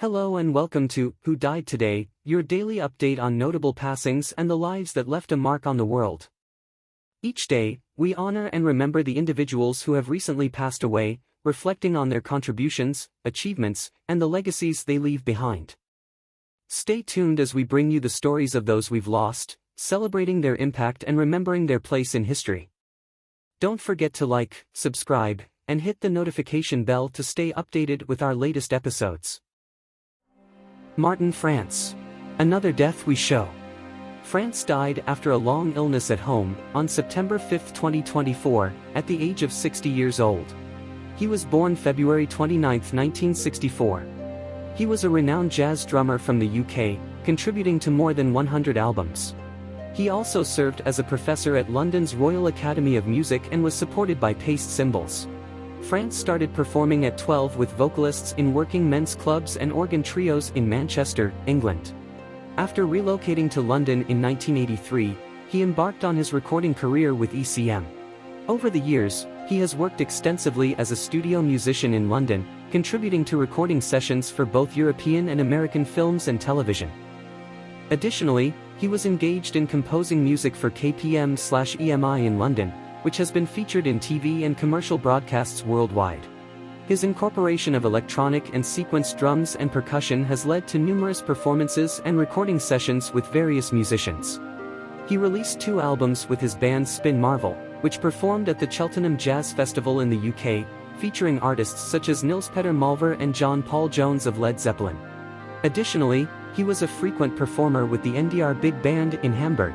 Hello and welcome to Who Died Today, your daily update on notable passings and the lives that left a mark on the world. Each day, we honor and remember the individuals who have recently passed away, reflecting on their contributions, achievements, and the legacies they leave behind. Stay tuned as we bring you the stories of those we've lost, celebrating their impact and remembering their place in history. Don't forget to like, subscribe, and hit the notification bell to stay updated with our latest episodes. Martin France. Another death we show. France died after a long illness at home, on September 5, 2024, at the age of 60 years old. He was born February 29, 1964. He was a renowned jazz drummer from the UK, contributing to more than 100 albums. He also served as a professor at London's Royal Academy of Music and was supported by paste cymbals. France started performing at 12 with vocalists in working men's clubs and organ trios in Manchester, England. After relocating to London in 1983, he embarked on his recording career with ECM. Over the years, he has worked extensively as a studio musician in London, contributing to recording sessions for both European and American films and television. Additionally, he was engaged in composing music for KPM/EMI in London, which has been featured in TV and commercial broadcasts worldwide. His incorporation of electronic and sequenced drums and percussion has led to numerous performances and recording sessions with various musicians. He released 2 albums with his band Spin Marvel, which performed at the Cheltenham Jazz Festival in the UK, featuring artists such as Nils Petter Malver and John Paul Jones of Led Zeppelin. Additionally, he was a frequent performer with the NDR Big Band in Hamburg.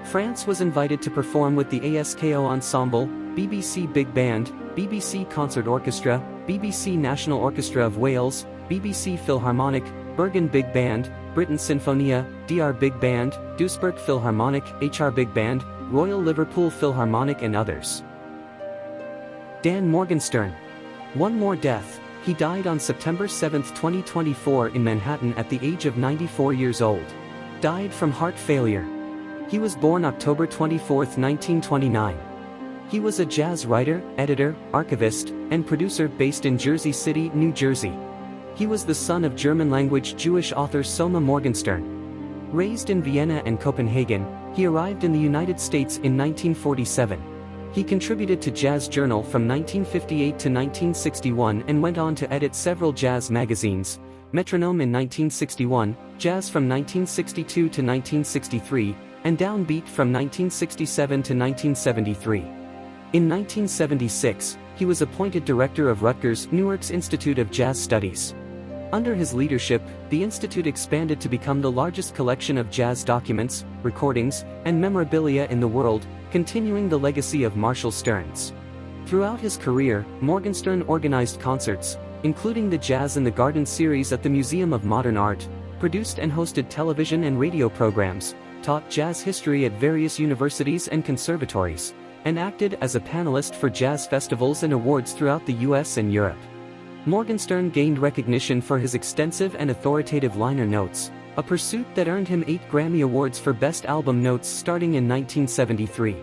France was invited to perform with the ASKO Ensemble, BBC Big Band, BBC Concert Orchestra, BBC National Orchestra of Wales, BBC Philharmonic, Bergen Big Band, Britain Sinfonia, DR Big Band, Duisburg Philharmonic, HR Big Band, Royal Liverpool Philharmonic and others. Dan Morgenstern. One more death. He died on September 7, 2024 in Manhattan at the age of 94 years old. Died from heart failure. He was born October 24, 1929. He was a jazz writer, editor, archivist, and producer based in Jersey City, New Jersey. He was the son of German-language Jewish author Soma Morgenstern. Raised in Vienna and Copenhagen, he arrived in the United States in 1947. He contributed to Jazz Journal from 1958 to 1961 and went on to edit several jazz magazines, Metronome in 1961, Jazz from 1962 to 1963, and Downbeat from 1967 to 1973. In 1976, he was appointed director of Rutgers Newark's Institute of Jazz Studies. Under his leadership, the institute expanded to become the largest collection of jazz documents, recordings, and memorabilia in the world, continuing the legacy of Marshall Stearns. Throughout his career, Morgenstern organized concerts, including the Jazz in the Garden series at the Museum of Modern Art, produced and hosted television and radio programs, taught jazz history at various universities and conservatories, and acted as a panelist for jazz festivals and awards throughout the US and Europe. Morgenstern gained recognition for his extensive and authoritative liner notes, a pursuit that earned him 8 Grammy Awards for Best Album Notes starting in 1973.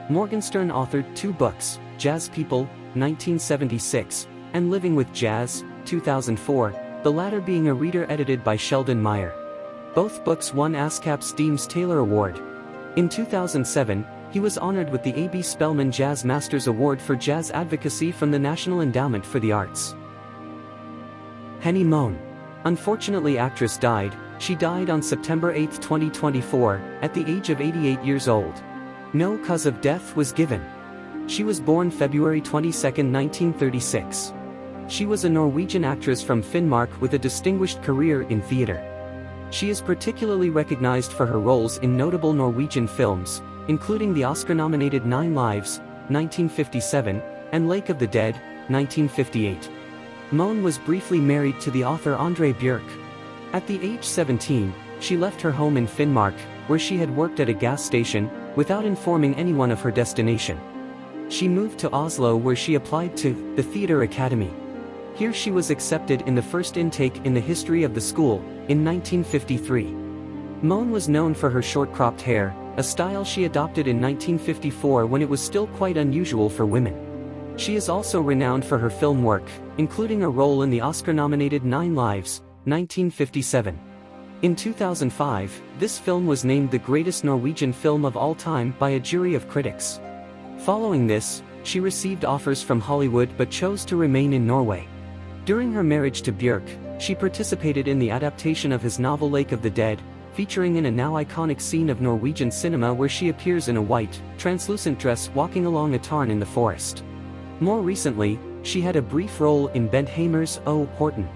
Morgenstern authored 2 books, Jazz People, 1976, and Living with Jazz, 2004, the latter being a reader edited by Sheldon Meyer. Both books won ASCAP's Deems Taylor Award. In 2007, he was honored with the A.B. Spellman Jazz Masters Award for Jazz Advocacy from the National Endowment for the Arts. Henny Moan. Unfortunately, actress died. She died on September 8, 2024, at the age of 88 years old. No cause of death was given. She was born February 22, 1936. She was a Norwegian actress from Finnmark with a distinguished career in theater. She is particularly recognized for her roles in notable Norwegian films, including the Oscar-nominated 9 Lives, 1957, and Lake of the Dead, 1958. Moan was briefly married to the author Andre Bjørk. At the age 17, she left her home in Finnmark, where she had worked at a gas station, without informing anyone of her destination. She moved to Oslo where she applied to the Theatre Academy. Here she was accepted in the first intake in the history of the school, in 1953. Moan was known for her short-cropped hair, a style she adopted in 1954 when it was still quite unusual for women. She is also renowned for her film work, including a role in the Oscar-nominated 9 Lives, 1957. In 2005, this film was named the greatest Norwegian film of all time by a jury of critics. Following this, she received offers from Hollywood but chose to remain in Norway. During her marriage to Björk, she participated in the adaptation of his novel Lake of the Dead, featuring in a now iconic scene of Norwegian cinema where she appears in a white, translucent dress walking along a tarn in the forest. More recently, she had a brief role in Bent Hamer's O. Horton.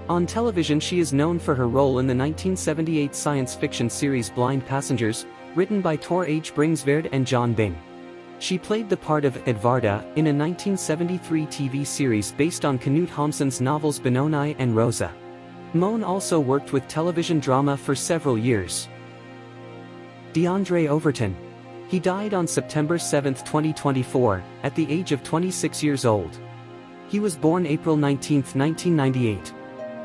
On television she is known for her role in the 1978 science fiction series Blind Passengers, written by Tor H. Bringsværd and John Bing. She played the part of Edvarda in a 1973 TV series based on Knut Hamsun's novels Benoni and Rosa. Moan also worked with television drama for several years. DeAndre Overton. He died on September 7, 2024, at the age of 26 years old. He was born April 19, 1998.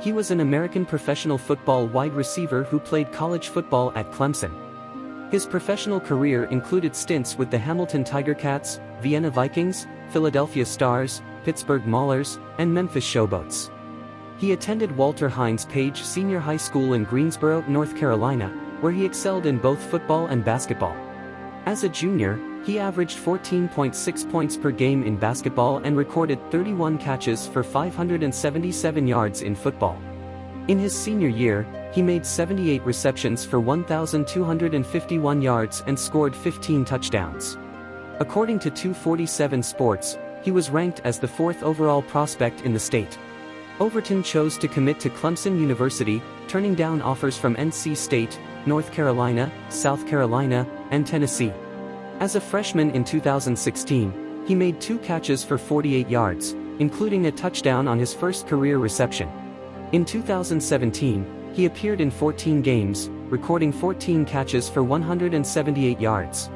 He was an American professional football wide receiver who played college football at Clemson. His professional career included stints with the Hamilton Tiger Cats, Vienna Vikings, Philadelphia Stars, Pittsburgh Maulers, and Memphis Showboats. He attended Walter Hines Page Senior High School in Greensboro, North Carolina, where he excelled in both football and basketball. As a junior, he averaged 14.6 points per game in basketball and recorded 31 catches for 577 yards in football. In his senior year, he made 78 receptions for 1,251 yards and scored 15 touchdowns. According to 247 Sports, he was ranked as the fourth overall prospect in the state. Overton chose to commit to Clemson University, turning down offers from NC State, North Carolina, South Carolina, and Tennessee. As a freshman in 2016, he made 2 catches for 48 yards, including a touchdown on his first career reception. In 2017, he appeared in 14 games, recording 14 catches for 178 yards.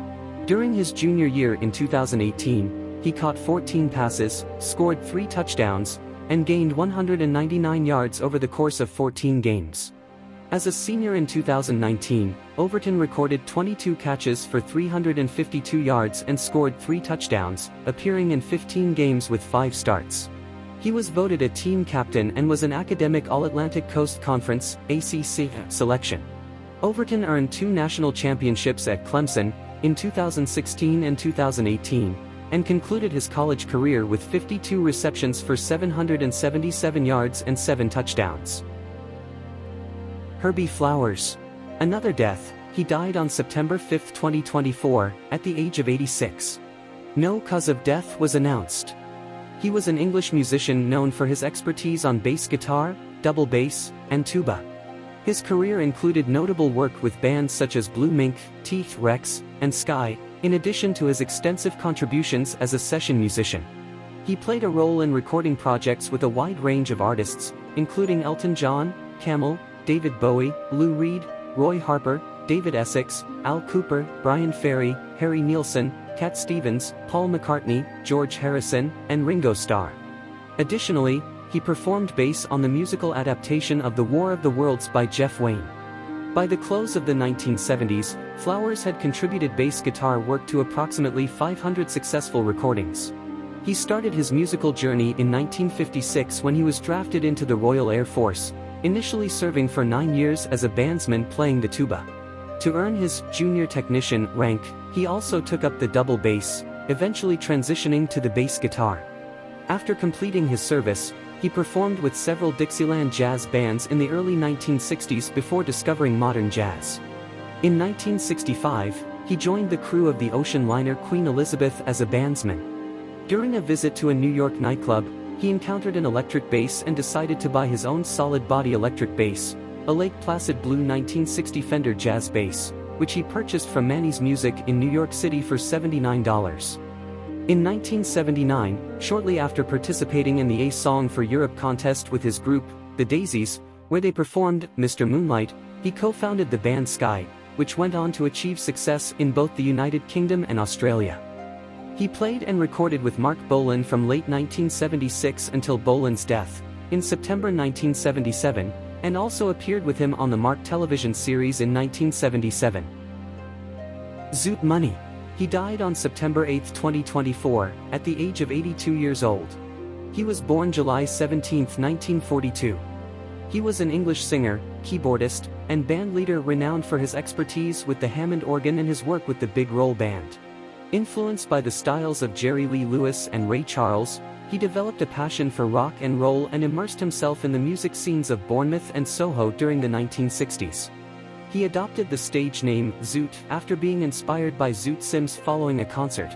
During his junior year in 2018, he caught 14 passes, scored 3 touchdowns, and gained 199 yards over the course of 14 games. As a senior in 2019, Overton recorded 22 catches for 352 yards and scored 3 touchdowns, appearing in 15 games with 5 starts. He was voted a team captain and was an academic All-Atlantic Coast Conference (ACC) selection. Overton earned 2 national championships at Clemson, in 2016 and 2018, and concluded his college career with 52 receptions for 777 yards and 7 touchdowns. Herbie Flowers. Another death. He died on September 5, 2024, at the age of 86. No cause of death was announced. He was an English musician known for his expertise on bass guitar, double bass, and tuba. His career included notable work with bands such as Blue Mink, Teeth Rex, and Sky, in addition to his extensive contributions as a session musician. He played a role in recording projects with a wide range of artists, including Elton John, Camel, David Bowie, Lou Reed, Roy Harper, David Essex, Al Cooper, Brian Ferry, Harry Nilsson, Cat Stevens, Paul McCartney, George Harrison, and Ringo Starr. Additionally, he performed bass on the musical adaptation of The War of the Worlds by Jeff Wayne. By the close of the 1970s, Flowers had contributed bass guitar work to approximately 500 successful recordings. He started his musical journey in 1956 when he was drafted into the Royal Air Force, initially serving for 9 years as a bandsman playing the tuba. To earn his junior technician rank, he also took up the double bass, eventually transitioning to the bass guitar. After completing his service, he performed with several Dixieland jazz bands in the early 1960s before discovering modern jazz. In 1965, he joined the crew of the ocean liner Queen Elizabeth as a bandsman. During a visit to a New York nightclub, he encountered an electric bass and decided to buy his own solid-body electric bass, a Lake Placid Blue 1960 Fender jazz bass, which he purchased from Manny's Music in New York City for $79. In 1979, shortly after participating in the A Song for Europe contest with his group, the Daisies, where they performed Mr. Moonlight, he co-founded the band Sky, which went on to achieve success in both the United Kingdom and Australia. He played and recorded with Mark Bolan from late 1976 until Bolan's death, in September 1977, and also appeared with him on the Mark television series in 1977. Zoot Money. He died on September 8, 2024, at the age of 82 years old. He was born July 17, 1942. He was an English singer, keyboardist, and bandleader renowned for his expertise with the Hammond organ and his work with the Big Roll Band. Influenced by the styles of Jerry Lee Lewis and Ray Charles, he developed a passion for rock and roll and immersed himself in the music scenes of Bournemouth and Soho during the 1960s. He adopted the stage name Zoot after being inspired by Zoot Sims following a concert.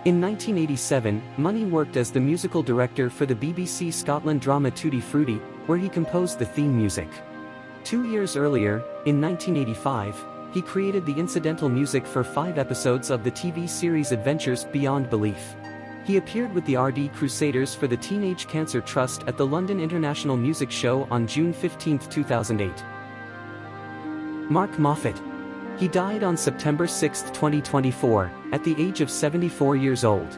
In 1987, Money worked as the musical director for the BBC Scotland drama Tutti Frutti, where he composed the theme music. 2 years earlier, in 1985, he created the incidental music for 5 episodes of the TV series Adventures Beyond Belief. He appeared with the RD Crusaders for the Teenage Cancer Trust at the London International Music Show on June 15, 2008. Mark Moffat. He died on September 6, 2024, at the age of 74 years old.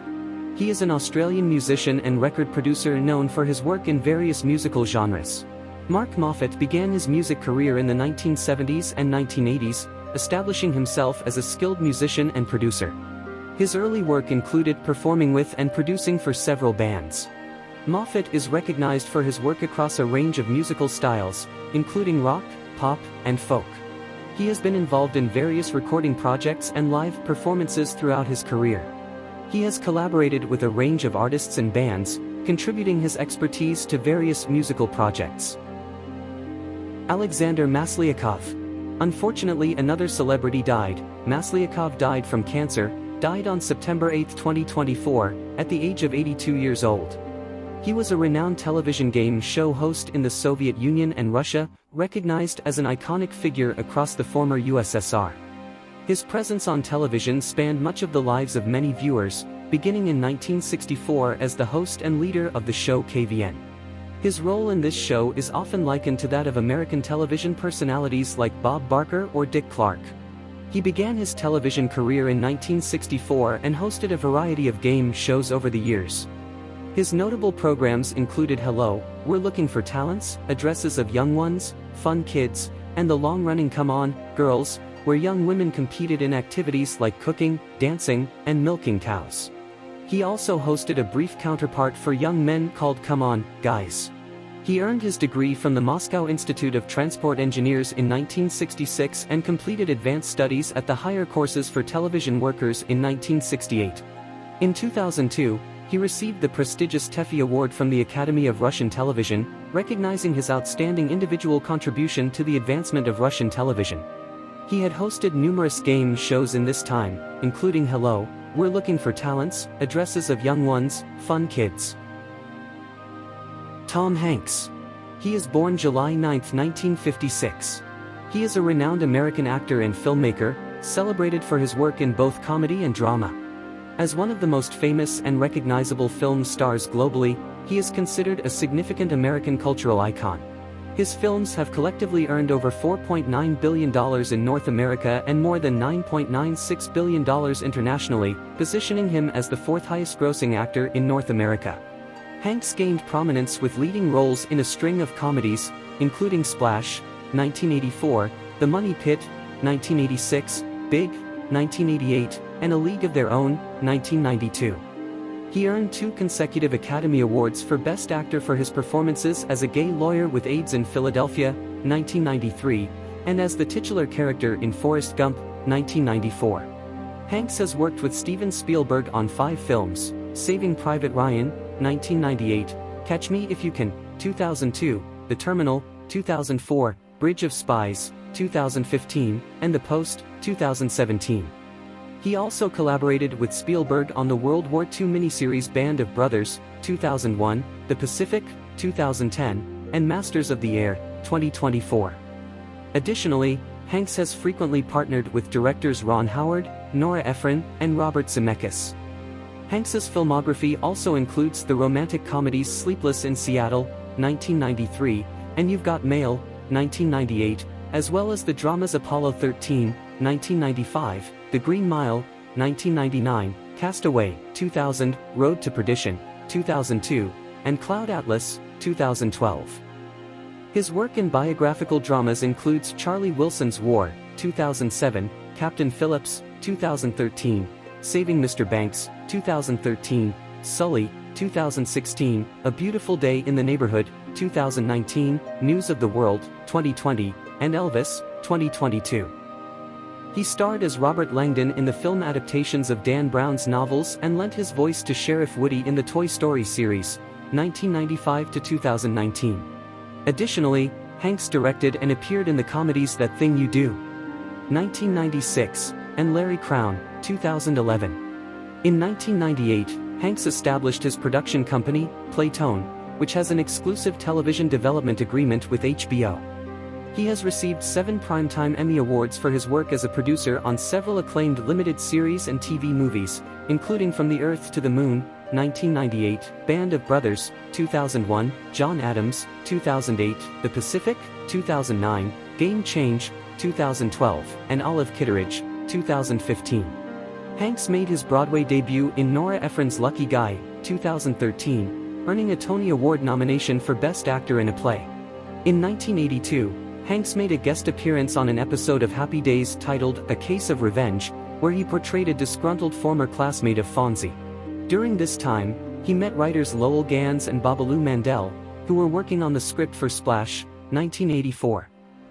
He is an Australian musician and record producer known for his work in various musical genres. Mark Moffat began his music career in the 1970s and 1980s, establishing himself as a skilled musician and producer. His early work included performing with and producing for several bands. Moffat is recognized for his work across a range of musical styles, including rock, pop, and folk. He has been involved in various recording projects and live performances throughout his career. He has collaborated with a range of artists and bands, contributing his expertise to various musical projects. Alexander Maslyakov. Unfortunately, another celebrity died. Maslyakov died from cancer, died on September 8, 2024, at the age of 82 years old. He was a renowned television game show host in the Soviet Union and Russia, recognized as an iconic figure across the former USSR. His presence on television spanned much of the lives of many viewers, beginning in 1964 as the host and leader of the show KVN. His role in this show is often likened to that of American television personalities like Bob Barker or Dick Clark. He began his television career in 1964 and hosted a variety of game shows over the years. His notable programs included Hello, We're Looking for Talents, Addresses of Young Ones, Fun Kids, and the long-running Come On, Girls, where young women competed in activities like cooking, dancing, and milking cows. He also hosted a brief counterpart for young men called Come On, Guys. He earned his degree from the Moscow Institute of Transport Engineers in 1966 and completed advanced studies at the Higher Courses for Television Workers in 1968. In 2002, he received the prestigious TEFI Award from the Academy of Russian Television, recognizing his outstanding individual contribution to the advancement of Russian television. He had hosted numerous game shows in this time, including Hello, We're Looking for Talents, Addresses of Young Ones, Fun Kids. Tom Hanks. He is born July 9, 1956. He is a renowned American actor and filmmaker, celebrated for his work in both comedy and drama. As one of the most famous and recognizable film stars globally, he is considered a significant American cultural icon. His films have collectively earned over $4.9 billion in North America and more than $9.96 billion internationally, positioning him as the 4th highest-grossing actor in North America. Hanks gained prominence with leading roles in a string of comedies, including Splash, 1984, The Money Pit, 1986, Big, 1988, and A League of Their Own, 1992. He earned 2 consecutive Academy Awards for Best Actor for his performances as a gay lawyer with AIDS in Philadelphia, 1993, and as the titular character in Forrest Gump, 1994. Hanks has worked with Steven Spielberg on 5 films: Saving Private Ryan, 1998, Catch Me If You Can, 2002, The Terminal, 2004, Bridge of Spies, 2015, and The Post, 2017. He also collaborated with Spielberg on the World War II miniseries Band of Brothers, 2001, The Pacific, 2010, and Masters of the Air, 2024. Additionally, Hanks has frequently partnered with directors Ron Howard, Nora Ephron, and Robert Zemeckis. Hanks's filmography also includes the romantic comedies Sleepless in Seattle, 1993, and You've Got Mail, 1998, as well as the dramas Apollo 13, 1995, The Green Mile, 1999, Castaway, 2000, Road to Perdition, 2002, and Cloud Atlas, 2012. His work in biographical dramas includes Charlie Wilson's War, 2007, Captain Phillips, 2013, Saving Mr. Banks, 2013, Sully, 2016, A Beautiful Day in the Neighborhood, 2019, News of the World, 2020, and Elvis, 2022. He starred as Robert Langdon in the film adaptations of Dan Brown's novels and lent his voice to Sheriff Woody in the Toy Story series, 1995 to 2019. Additionally, Hanks directed and appeared in the comedies That Thing You Do, 1996, and Larry Crowne, 2011. In 1998, Hanks established his production company, Playtone, which has an exclusive television development agreement with HBO. He has received 7 Primetime Emmy Awards for his work as a producer on several acclaimed limited series and TV movies, including From the Earth to the Moon, 1998, Band of Brothers, 2001, John Adams, 2008, The Pacific, 2009, Game Change, 2012, and Olive Kitteridge, 2015. Hanks made his Broadway debut in Nora Ephron's Lucky Guy, 2013, earning a Tony Award nomination for Best Actor in a Play. In 1982, Hanks made a guest appearance on an episode of Happy Days titled A Case of Revenge, where he portrayed a disgruntled former classmate of Fonzie. During this time, he met writers Lowell Gans and Babaloo Mandel, who were working on the script for Splash, 1984.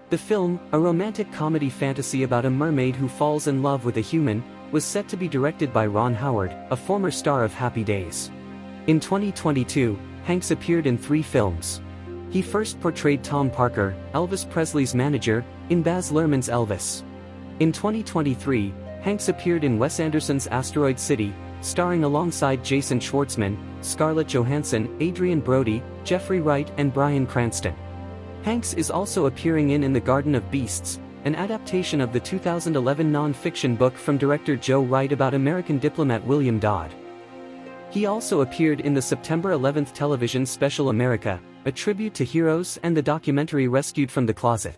The film, a romantic comedy fantasy about a mermaid who falls in love with a human, was set to be directed by Ron Howard, a former star of Happy Days. In 2022, Hanks appeared in 3 films. He first portrayed Tom Parker, Elvis Presley's manager, in Baz Luhrmann's Elvis. In 2023, Hanks appeared in Wes Anderson's Asteroid City, starring alongside Jason Schwartzman, Scarlett Johansson, Adrian Brody, Jeffrey Wright and Bryan Cranston. Hanks is also appearing in The Garden of Beasts, an adaptation of the 2011 non-fiction book from director Joe Wright about American diplomat William Dodd. He also appeared in the September 11th television special America, a tribute to heroes, and the documentary Rescued from the Closet.